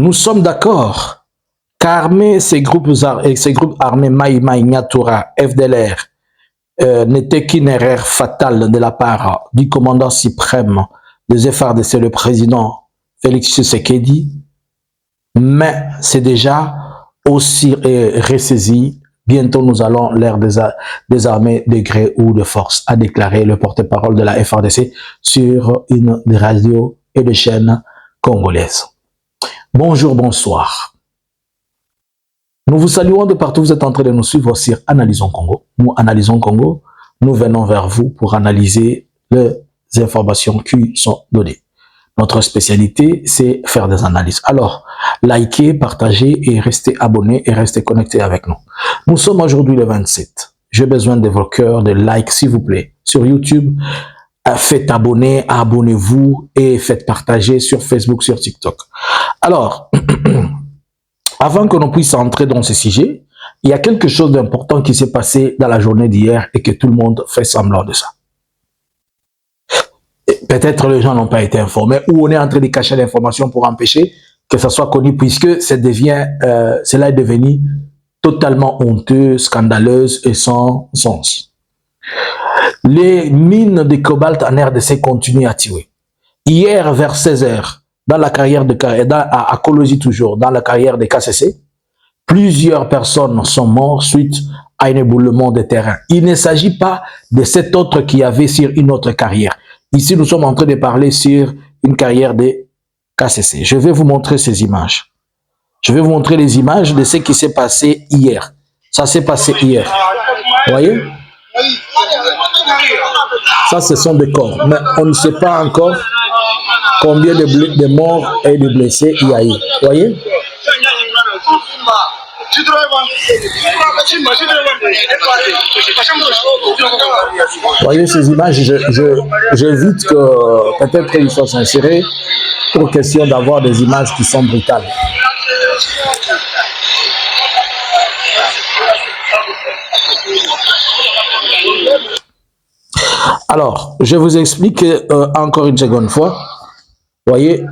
Nous sommes d'accord qu'armer ces groupes armés Maï Maï, Nyatura, FDLR n'était qu'une erreur fatale de la part du commandant suprême des FARDC, le président Félix Tshisekedi, mais c'est déjà aussi ressaisi. Bientôt, nous allons l'ère des armées de gré ou de force, a déclaré le porte-parole de la FARDC sur une radio et des chaînes congolaises. Bonjour, bonsoir. Nous vous saluons de partout. Vous êtes en train de nous suivre sur Analysons Congo. Nous analysons Congo. Nous venons vers vous pour analyser les informations qui sont données. Notre spécialité, c'est faire des analyses. Alors, likez, partagez et restez abonnés et restez connectés avec nous. Nous sommes aujourd'hui le 27. J'ai besoin de vos cœurs, de likes, s'il vous plaît. Sur YouTube, faites abonner, abonnez-vous et faites partager sur Facebook, sur TikTok. Alors, avant que l'on puisse entrer dans ce sujet, il y a quelque chose d'important qui s'est passé dans la journée d'hier et que tout le monde fait semblant de ça. Peut-être les gens n'ont pas été informés ou on est en train de cacher l'information pour empêcher que ça soit connu puisque cela est devenu totalement honteux, scandaleuse et sans sens. Les mines de cobalt en RDC continuent à tuer. Hier, vers 16h, dans la carrière à Kolosi toujours, dans la carrière de KCC, plusieurs personnes sont mortes suite à un éboulement de terrain. Il ne s'agit pas de cet autre qui avait sur une autre carrière. Ici, nous sommes en train de parler sur une carrière de KCC. Je vais vous montrer ces images. Je vais vous montrer les images de ce qui s'est passé hier. Ça s'est passé hier. Vous voyez? Ça, ce sont des corps. Mais on ne sait pas encore combien de morts et de blessés il y a eu. Vous voyez? Voyez ces images, j'évite que peut-être qu'ils soient censurés pour question d'avoir des images qui sont brutales. Alors, je vous explique encore une seconde fois. Voyez,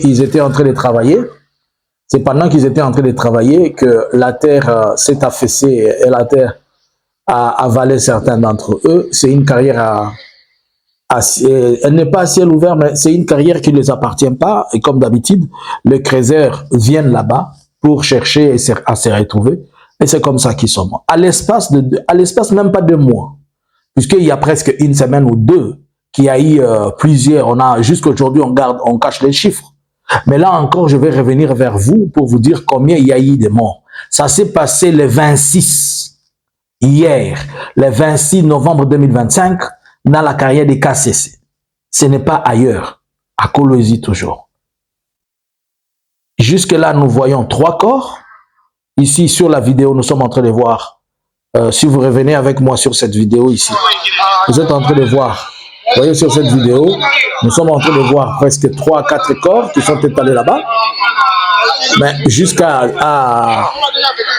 ils étaient en train de travailler. C'est pendant qu'ils étaient en train de travailler que la terre s'est affaissée et la terre a avalé certains d'entre eux. C'est une carrière elle n'est pas à ciel ouvert, mais c'est une carrière qui ne les appartient pas. Et comme d'habitude, les creuseurs viennent là-bas pour chercher à se retrouver. Et c'est comme ça qu'ils sont morts. À l'espace même pas 2 mois, puisqu'il y a presque une semaine ou 2 qu'il y a eu plusieurs. Jusqu'à aujourd'hui, on cache les chiffres. Mais là encore, je vais revenir vers vous pour vous dire combien il y a eu de morts. Ça s'est passé le 26, hier, le 26 novembre 2025, dans la carrière des KCC. Ce n'est pas ailleurs, à Kolosi toujours. Jusque-là, nous voyons 3 corps. Ici, sur la vidéo, nous sommes en train de voir. Si vous revenez avec moi sur cette vidéo ici, vous êtes en train de voir. Vous voyez sur cette vidéo, nous sommes en train de voir presque 3 à 4 corps qui sont étalés là-bas. Mais jusqu'à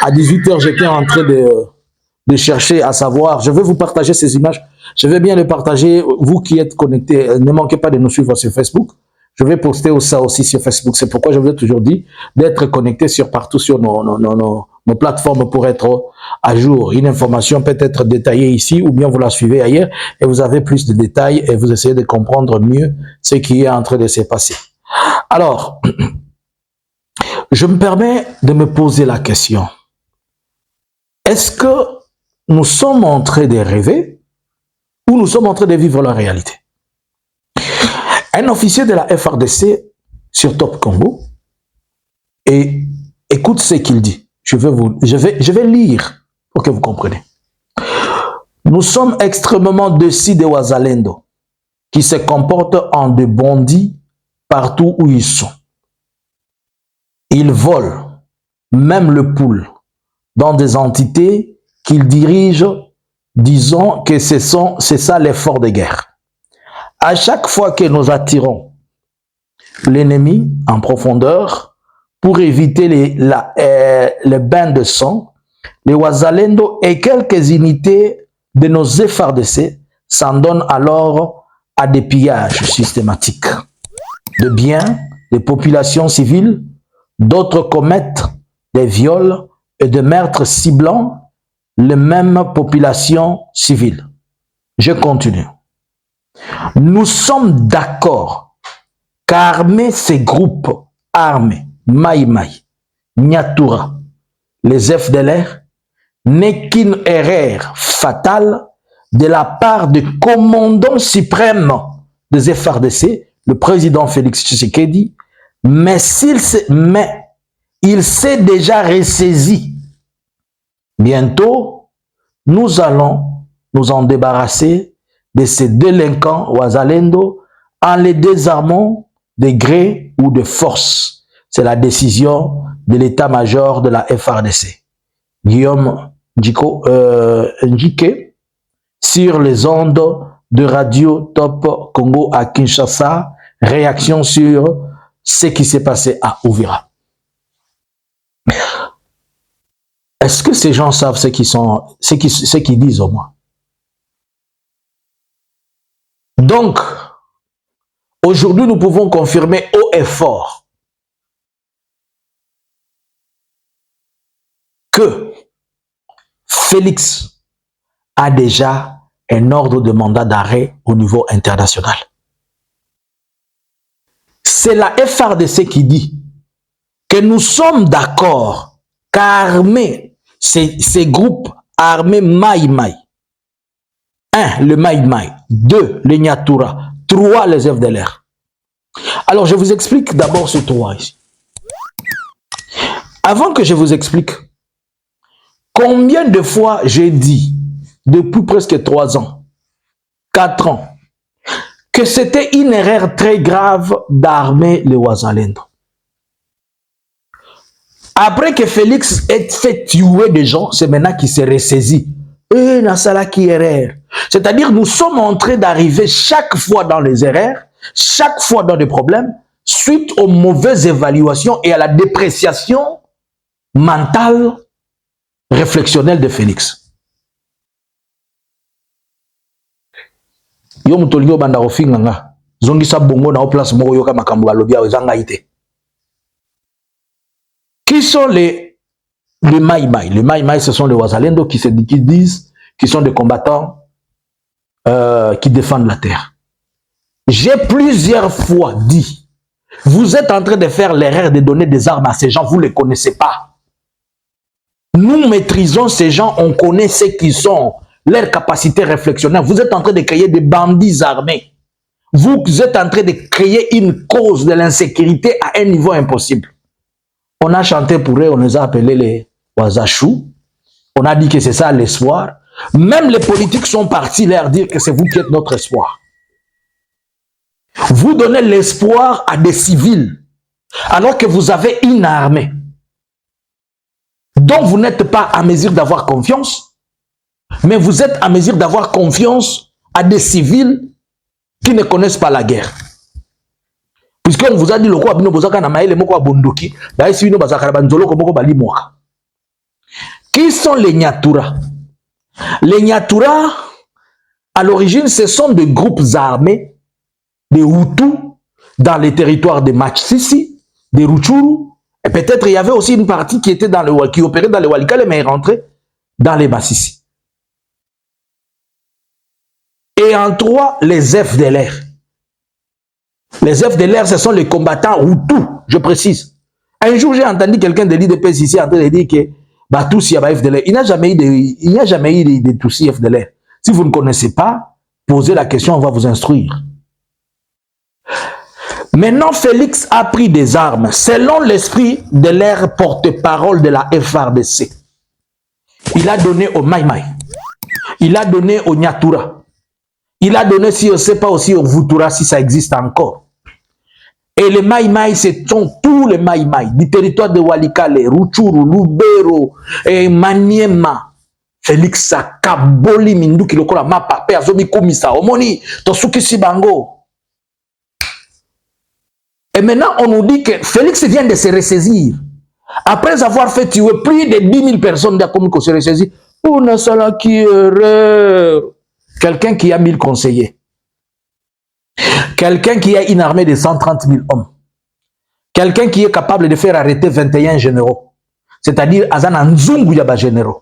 18h, j'étais en train de chercher à savoir. Je vais vous partager ces images. Je vais bien les partager. Vous qui êtes connectés, ne manquez pas de nous suivre sur Facebook. Je vais poster ça aussi sur Facebook. C'est pourquoi je vous ai toujours dit d'être connecté partout sur nos plateformes pour être à jour. Une information peut être détaillée ici ou bien vous la suivez ailleurs et vous avez plus de détails et vous essayez de comprendre mieux ce qui est en train de se passer. Alors, je me permets de me poser la question. Est-ce que nous sommes en train de rêver ou nous sommes en train de vivre la réalité? Un officier de la FARDC sur Top Congo, et écoute ce qu'il dit. Je vais lire pour que vous compreniez. Nous sommes extrêmement déçus des Wazalendo qui se comportent en des bandits partout où ils sont. Ils volent même le pouls dans des entités qu'ils dirigent, disons que c'est ça l'effort de guerre. À chaque fois que nous attirons l'ennemi en profondeur pour éviter les bains de sang, les Wazalendo et quelques unités de nos FARDC s'en donnent alors à des pillages systématiques de biens des populations civiles, d'autres commettent des viols et des meurtres ciblant les mêmes populations civiles. Je continue. Nous sommes d'accord qu'armer ces groupes armés, Maï Maï, Nyatura, les FDLR, n'est qu'une erreur fatale de la part du commandant suprême des FRDC, le président Félix Tshisekedi, mais il s'est déjà ressaisi. Bientôt, nous allons nous en débarrasser de ces délinquants Wazalendo en les désarmant de gré ou de force. C'est la décision de l'état-major de la FRDC. Guillaume Njike, sur les ondes de Radio Top Congo à Kinshasa, réaction sur ce qui s'est passé à Uvira. Est-ce que ces gens savent ce qu'ils disent au moins? Donc, aujourd'hui, nous pouvons confirmer haut et fort que Félix a déjà un ordre de mandat d'arrêt au niveau international. C'est la FRDC qui dit que nous sommes d'accord qu'armer ces groupes armés Maï Maï, 1. Le Maï Maï, 2. Le Nyatura, 3. Les FDLR. Alors je vous explique d'abord ce 3 ici. Avant que je vous explique, combien de fois j'ai dit, depuis presque 3 ans, 4 ans, que c'était une erreur très grave d'armer les Wazalendo. Après que Félix ait fait tuer des gens, c'est maintenant qu'il s'est ressaisi. C'est-à-dire nous sommes en train d'arriver chaque fois dans les erreurs, chaque fois dans des problèmes, suite aux mauvaises évaluations et à la dépréciation mentale, réflexionnelle de Félix. Yo mutolio banda ofinga nga zongisa bongo na place moko yoka makambo alobia ezanga ite. Qui sont les Maï Maï? Les Maï Maï, ce sont les Wazalendo qui disent qu'ils sont des combattants qui défendent la terre. J'ai plusieurs fois dit, vous êtes en train de faire l'erreur de donner des armes à ces gens, vous ne les connaissez pas. Nous maîtrisons ces gens, on connaît ce qu'ils sont, leur capacité réflexionnelle. Vous êtes en train de créer des bandits armés. Vous êtes en train de créer une cause de l'insécurité à un niveau impossible. On a chanté pour eux, on les a appelés les Wazachou. On a dit que c'est ça l'espoir. Même les politiques sont partis leur dire que c'est vous qui êtes notre espoir. Vous donnez l'espoir à des civils, alors que vous avez une armée dont vous n'êtes pas à mesure d'avoir confiance, mais vous êtes à mesure d'avoir confiance à des civils qui ne connaissent pas la guerre. Puisqu'on vous a dit le quoi bino bozaka na maele moko bondoki, ba esi bino bazaka banzolo ko moko bali moka. Qui sont les Nyatura? Les Nyatura, à l'origine, ce sont des groupes armés, des Hutus, dans les territoires de Matsisi, des Rutshuru, et peut-être il y avait aussi une partie qui était qui opérait dans les Walikale, mais est rentrée dans les Massissi. Et en 3, les FDLR. Les FDLR, ce sont les combattants Hutus, je précise. Un jour, j'ai entendu quelqu'un de l'IDPS ici en train de dire que Batousi y a FDLR. Il n'y a jamais eu de Tutsi FDLR. Si vous ne connaissez pas, posez la question, on va vous instruire. Maintenant, Félix a pris des armes selon l'esprit de l'air porte-parole de la FRDC. Il a donné au Maï Maï. Il a donné au Nyatura. Il a donné, si on ne sait pas aussi, au Vutura, si ça existe encore. Et les Maï Maï, ce sont tous les Maï Maï du territoire de Walikale, Rutshuru, Lubero, et Maniema. Félix a kaboli mindu ki lokola mapa pe azomi komisa omoni tosuki sibango. Et maintenant on nous dit que Félix vient de se ressaisir après avoir fait tuer plus de 10 000 personnes d'Akomi qui se ressaisir. On a ça qui erreur. Quelqu'un qui a 1000 conseillers. Quelqu'un qui a une armée de 130 000 hommes. Quelqu'un qui est capable de faire arrêter 21 généraux. C'est-à-dire, Azana Nzungu Yaba généraux.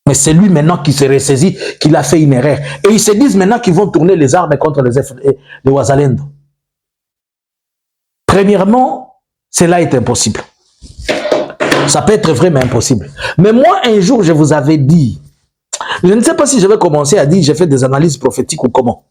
Mais c'est lui maintenant qui se ressaisit qu'il a fait une erreur. Et ils se disent maintenant qu'ils vont tourner les armes contre les Wazalendo. Premièrement, cela est impossible. Ça peut être vraiment impossible. Mais moi, un jour, je vous avais dit, je ne sais pas si je vais commencer à dire, j'ai fait des analyses prophétiques ou comment.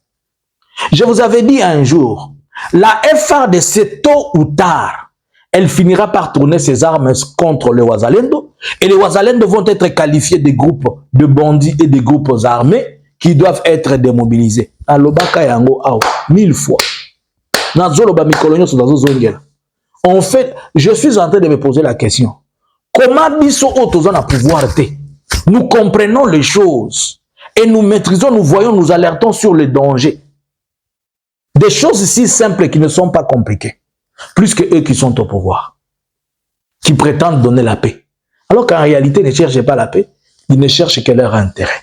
Je vous avais dit un jour, la FARDC, tôt ou tard, elle finira par tourner ses armes contre les Wazalendo. Et les Wazalendo vont être qualifiés de groupes de bandits et de groupes armés qui doivent être démobilisés. Alobaka yango ao, 1000 fois. En fait, je suis en train de me poser la question. Comment biso autres ont pouvoir nous comprenons les choses et nous maîtrisons, nous voyons, nous alertons sur les dangers. Des choses si simples qui ne sont pas compliquées. Plus que eux qui sont au pouvoir. Qui prétendent donner la paix. Alors qu'en réalité, ils ne cherchent pas la paix. Ils ne cherchent que leur intérêt.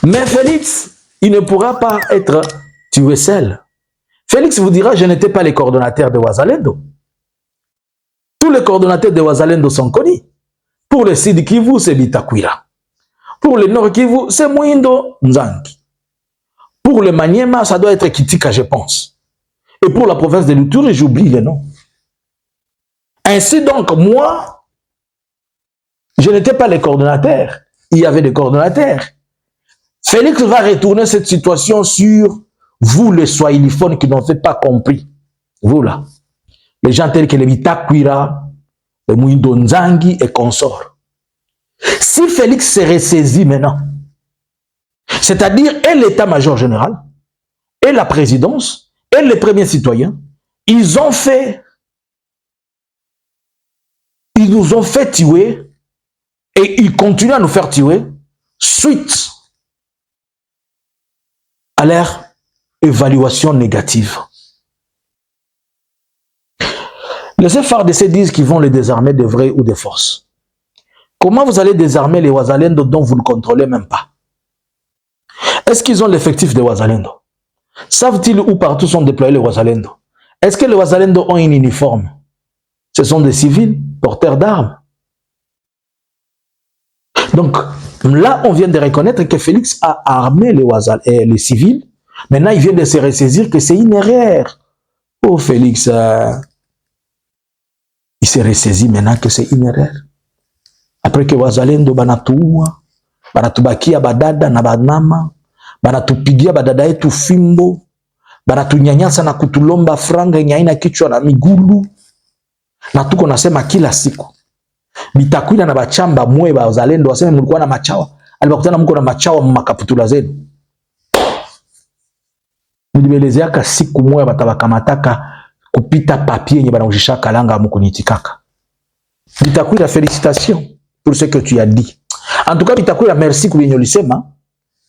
Mais Félix, il ne pourra pas être tué seul. Félix vous dira, je n'étais pas le coordonnateur de Wazalendo. Tous les coordonnateurs de Wazalendo sont connus. Pour le Sud Kivu, c'est Bitakwira. Pour le Nord Kivu, c'est Mwindo Nzangi. Pour le Maniema, ça doit être Kitika, je pense. Et pour la province de Luturi, j'oublie le nom. Ainsi donc, moi, je n'étais pas le coordonnateur. Il y avait des coordonnateurs. Félix va retourner cette situation sur vous, les Swahiliphones qui n'ont pas compris. Vous là. Les gens tels que les Bitakwira, les Mwindo Nzangi et consorts. Si Félix se ressaisit maintenant, c'est-à-dire et l'état-major général, et la présidence, et les premiers citoyens, ils nous ont fait tuer, et ils continuent à nous faire tuer, suite à leur évaluation négative. Les FARDC disent qu'ils vont les désarmer de vrai ou de force. Comment vous allez désarmer les Wazalendo dont vous ne contrôlez même pas? Est-ce qu'ils ont l'effectif des Wazalendo? Savent-ils où partout sont déployés les Wazalendo? Est-ce que les Wazalendo ont un uniforme? Ce sont des civils, porteurs d'armes. Donc, là, on vient de reconnaître que Félix a armé les civils. Maintenant, il vient de se ressaisir que c'est une erreur. Oh, Félix, il s'est ressaisi maintenant que c'est une erreur. Après que Wazalendo banatuua, banatubakia badada na banama, banatupigia badada yetu fimbo, banatunyanyasa na kutulomba franga yenye haina kichwa na migulu. Na tuko nasema kila siku. Bitakwira na bachamba mwe ba Wazalendo waseme mlikuwa na machawa. Alibakutana mko na machawa mmakaputula zenu. Nilibelezeaka siku mwe batabakamataka kupita papier yenye banaujisha kalanga mukunitikaka. Bitakwira, félicitations pour ce que tu as dit. En tout cas, Bitakwira, merci kwa yenye ulisema.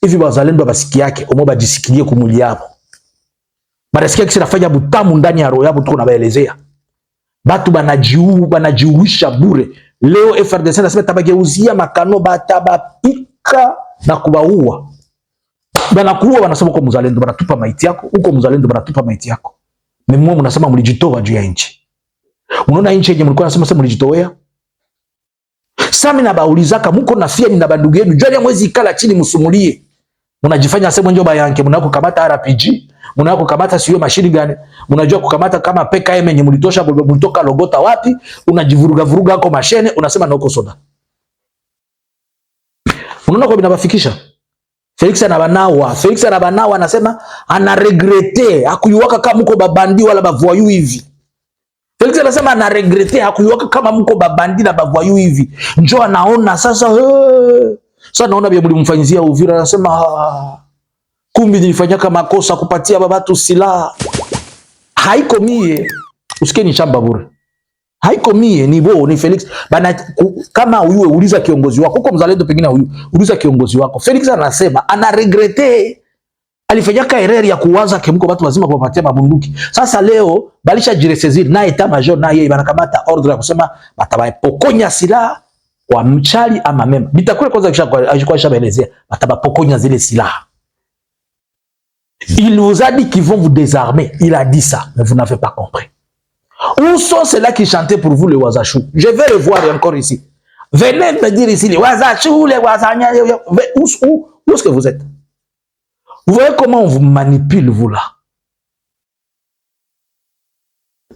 Hivi Wazalendo basikia yake omo bajisikilie kumuli yabo. Barasikia kisi nafanya butamu ndani ya roho yabo tuko nabaelezea. Batu banajiuisha bure. Leo FRDC nasema tabageuzia makano batabapika na kubaua. Banakuua wanasema uko mzalendo banatupa maiti yako, uko mzalendo banatupa maiti yako. Mimwe mnasema mlijitoa juu ya nchi. Unaona nchi yenye mlikuwa nasema mlijitowea? Sami na baulizaka muko na fia ni na bandugu yenu. Jua ya mwezi ikala chini musumulie. Mnajifanya sema njoba yanke, mnako kamata RPG, mnako kamata siyo mashini gani, mnajua kukamata kama PKM yenye mlitosha mlitoka Logota wapi, unajivuruga vuruga hako mashene, unasema na uko soda. Unaona kwa binabafikisha? Félix Anabanawa anasema ana regrete, hakuyuwaka kama mko babandi wala bavoyu hivi. Félix anasema ana regrete, hakuyuwaka kama mko babandi na bavoyu hivi. Njoo anaona sasa sasa naona bia mlimfanyizia Uvira, anasema kumbi nilifanyaka makosa kupatia babatu silaha. Haiko mie, usikie ni shamba bure. Haiko mie, ni bo, ni Félix. Bana kama uyue uliza kiongozi wako, uko mzalendo pengine huyu, uliza kiongozi wako. Félix anasema ana regrete, alifanyaka erreur ya kuwaza kemko watu wazima kuwapatia mabunduki. Sasa leo balisha jiresezir na etat major na yeye banakamata ordre ya kusema batabapokonya silaha kwa mchali ama mema. Bitakwira kwanza kisha shabaelezea batabapokonya zile silaha. Il vous a dit qu'ils vont vous désarmer. Il a dit ça, mais vous n'avez pas compris. Où sont ceux-là qui chantaient pour vous les Wazachou? Je vais le voir encore ici. Venez me dire ici, les Wazachou, les Wazanya. Où est-ce que vous êtes? Vous voyez comment on vous manipule, vous là?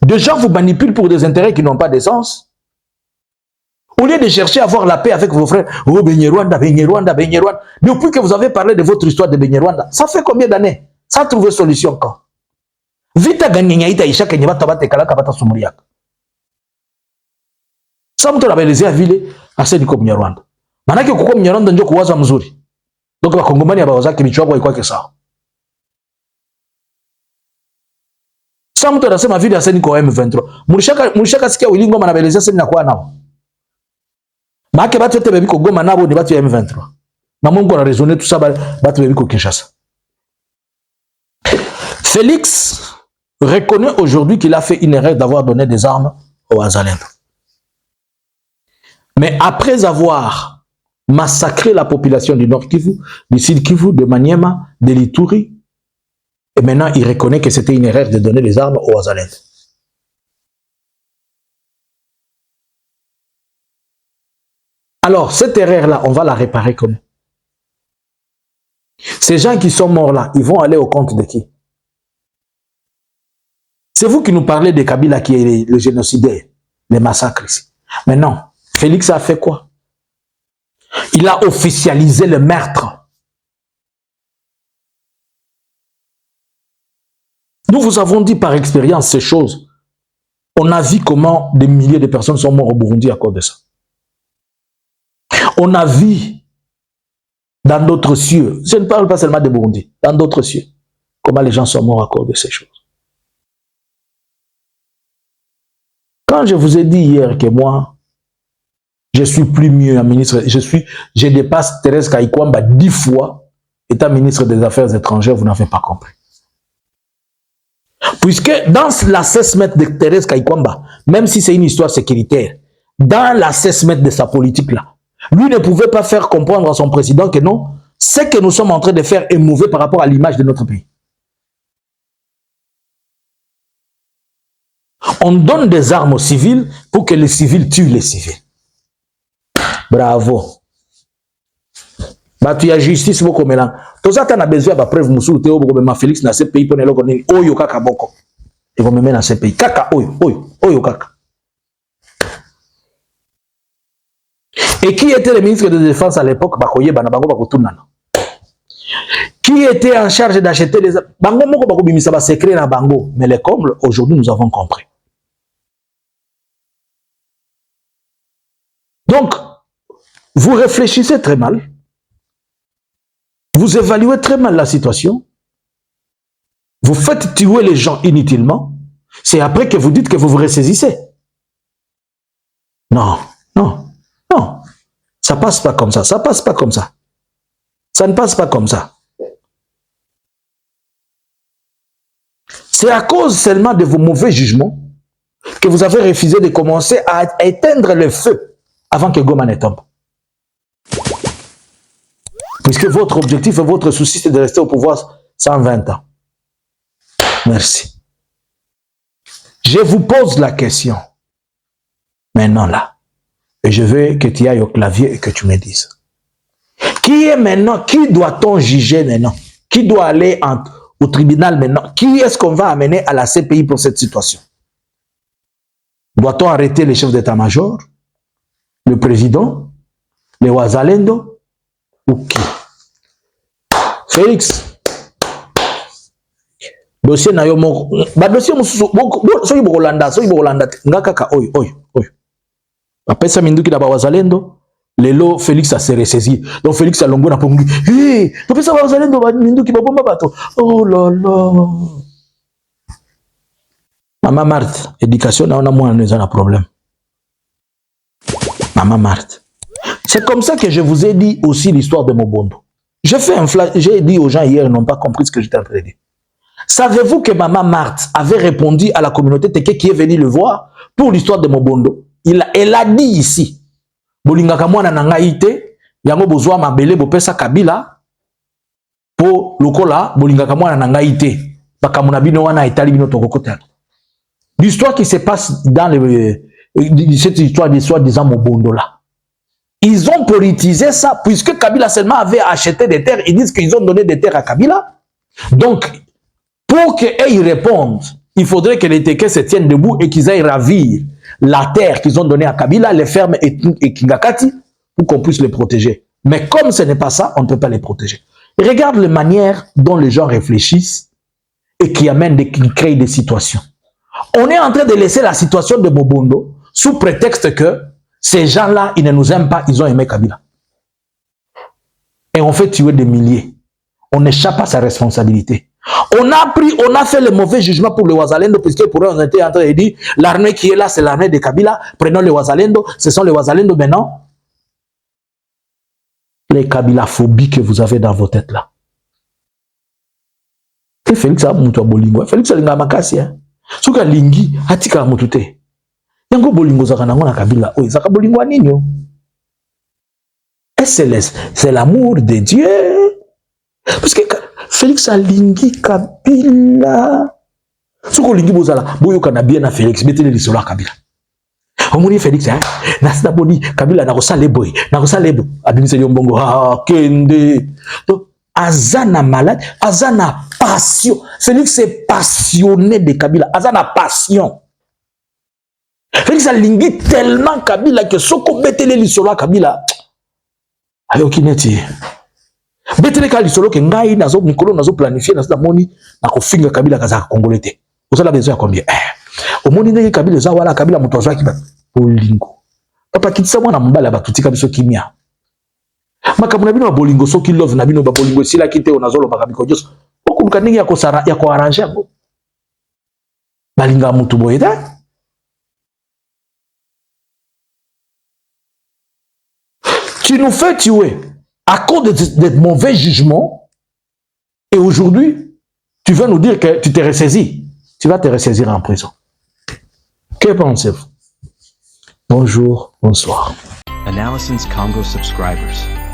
Des gens vous manipulent pour des intérêts qui n'ont pas de sens. Au lieu de chercher à avoir la paix avec vos frères, oh, Benyerwanda, Benyerwanda, Benyerwanda. Depuis que vous avez parlé de votre histoire de Benyerwanda, ça fait combien d'années? Ça a trouvé solution quand? Vita Ganyanyaïta Isha Kenyaba Tabate Kalaka Bata Sumuriak. Ça m'a réalisé à Ville, à Sédiko Benyerwanda. Manake Koko Benyerwanda Njoko Waza Mzuri. Donc, la Congomani a Bawaza Kimichwa et quoi que ça. Ça m'a réalisé ma ville à Sédiko M23. Mouchaka Skia Wilingo m'a réalisé à Sédiko Nao. Maake batu yote bebi ko Goma nabo ni batu ya M23. Na Mungu a raisonné tout ça batu bebi ko Kinshasa. Félix reconnaît aujourd'hui qu'il a fait une erreur d'avoir donné des armes aux Wazalendo. Mais après avoir massacré la population du Nord Kivu, du Sud Kivu, de Maniema, de l'Ituri, et maintenant il reconnaît que c'était une erreur de donner des armes aux Wazalendo. Alors, cette erreur-là, on va la réparer comment? Ces gens qui sont morts là, ils vont aller au compte de qui? C'est vous qui nous parlez de Kabila qui est le génocidaire, les massacres ici. Mais non, Félix a fait quoi? Il a officialisé le meurtre. Nous vous avons dit par expérience ces choses. On a vu comment des milliers de personnes sont mortes au Burundi à cause de ça. On a vu dans d'autres cieux, je ne parle pas seulement de Burundi, dans d'autres cieux, comment les gens sont morts à cause de ces choses. Quand je vous ai dit hier que moi, je suis plus mieux un ministre, je dépasse Thérèse Kayikwamba 10 fois, étant ministre des Affaires étrangères, vous n'avez pas compris. Puisque dans l'assessment de Thérèse Kayikwamba, même si c'est une histoire sécuritaire, dans l'assessment de sa politique là, lui ne pouvait pas faire comprendre à son président que non, ce que nous sommes en train de faire est mauvais par rapport à l'image de notre pays. On donne des armes aux civils pour que les civils tuent les civils. Bravo. Tu as justice beaucoup maintenant. Tout ça, tu as besoin de preuve. Félix dans ce pays pour ne oyo kaka boko. Ils vont me mettre dans ce pays. Kaka oyo kaka. Et qui était le ministre de la Défense à l'époque? Qui était en charge d'acheter les... Bango moko bako bimisa ba secret na bango. Mais les combles, aujourd'hui, nous avons compris. Donc, vous réfléchissez très mal. Vous évaluez très mal la situation. Vous faites tuer les gens inutilement. C'est après que vous dites que vous vous ressaisissez. Non, non, non. Ça passe pas comme ça. Ça passe pas comme ça. Ça ne passe pas comme ça. C'est à cause seulement de vos mauvais jugements que vous avez refusé de commencer à éteindre le feu avant que Goma ne tombe. Puisque votre objectif et votre souci, c'est de rester au pouvoir 120 ans. Merci. Je vous pose la question. Maintenant là. Et je veux que tu ailles au clavier et que tu me dises. Qui est maintenant, qui doit-on juger maintenant? Qui doit aller au tribunal maintenant? Qui est-ce qu'on va amener à la CPI pour cette situation? Doit-on arrêter les chefs d'état-major? Le président? Les Wazalendo? Ou qui? Félix. Dossier na yo moko. Ba dossier mususu soki bokolanda ngakaka oyo. Après ça minduki na ba Wazalendo, lelo Félix a se ressaisi. Donc Félix a longo na pongi. Hey, après ça Wazalendo ba minduki ba bomba bato. Oh là là. Maman Marthe, éducation na on a moins un problème. Maman Marthe. C'est comme ça que je vous ai dit aussi l'histoire de Mobondo. J'ai dit aux gens hier, ils n'ont pas compris ce que j'étais en train de dire. Savez-vous que Maman Marthe avait répondu à la communauté Teke qui est venue le voir pour l'histoire de Mobondo? Elle a dit ici, Bolingaka mwana na nga ite, yango bozwa mabele bopesa Kabila Po lokola bolinga kamwana na ngai te. Bakamuna bino wana etali bino tokokota. L'histoire qui se passe dans cette histoire des soi-disant Mobondo là. Ils ont politisé ça puisque Kabila seulement avait acheté des terres. Ils disent qu'ils ont donné des terres à Kabila. Donc, pour qu'ils répondent, il faudrait que les Tékés se tiennent debout et qu'ils aillent ravir la terre qu'ils ont donnée à Kabila, les fermes et Kingakati, pour qu'on puisse les protéger. Mais comme ce n'est pas ça, on ne peut pas les protéger. Et regarde les manières dont les gens réfléchissent et qui créent des situations. On est en train de laisser la situation de Mobondo sous prétexte que ces gens-là, ils ne nous aiment pas, ils ont aimé Kabila. Et on fait tuer des milliers. On échappe à sa responsabilité. On a fait le mauvais jugement pour le Ouazalendo, puisque pour eux, on était en train de dire, l'armée qui est là, c'est l'armée de Kabila, prenons le Ouazalendo, ce sont les Ouazalendo maintenant. Les Kabila-phobies que vous avez dans vos têtes là. Et Félix a moutou bolingo. Félix a linga makasi. Souka lingi, atika moutute. Yango bolingo zaka nango na Kabila. Oui, zaka bolingo aninyo. Et c'est l'amour de Dieu. Parce que Félix a lingi Kabila. Souko lingi bozala, boyo kana bien na Félix, mettez-le lisolo Kabila. Omoni Félix, nasida boni Kabila na kosale boy, na kosale bo. Abimisa yombongo, kende. Donc, Azana malade, Azana passion. Félix est passionné de Kabila. Azana passion. Félix a lingi tellement Kabila que soko betele lisolo Kabila. Ayo kineti. Betele ka lisolo ke ngai nazo mikolo nazo planifier nazo moni na kofinga Kabila kazaka congolais te. Osala besoin ya combien? Omoni ndenge Kabila za wala Kabila muto azwa kiba bolingo. Papa kitisa mwana mbala batutika biso kimia. Makamuna bino bolingo soki love na bino ba bolingo sila kite onazolo bakabiko joso. Okuluka ndenge ya kosara ya ko arranger ngo. Balinga mutu boyeda. Tu nous fais tuer à cause de mauvais jugements et aujourd'hui tu veux nous dire que tu t'es ressaisi. Tu vas te ressaisir en prison. Que pensez-vous? Bonjour, bonsoir. Analysins Congo subscribers.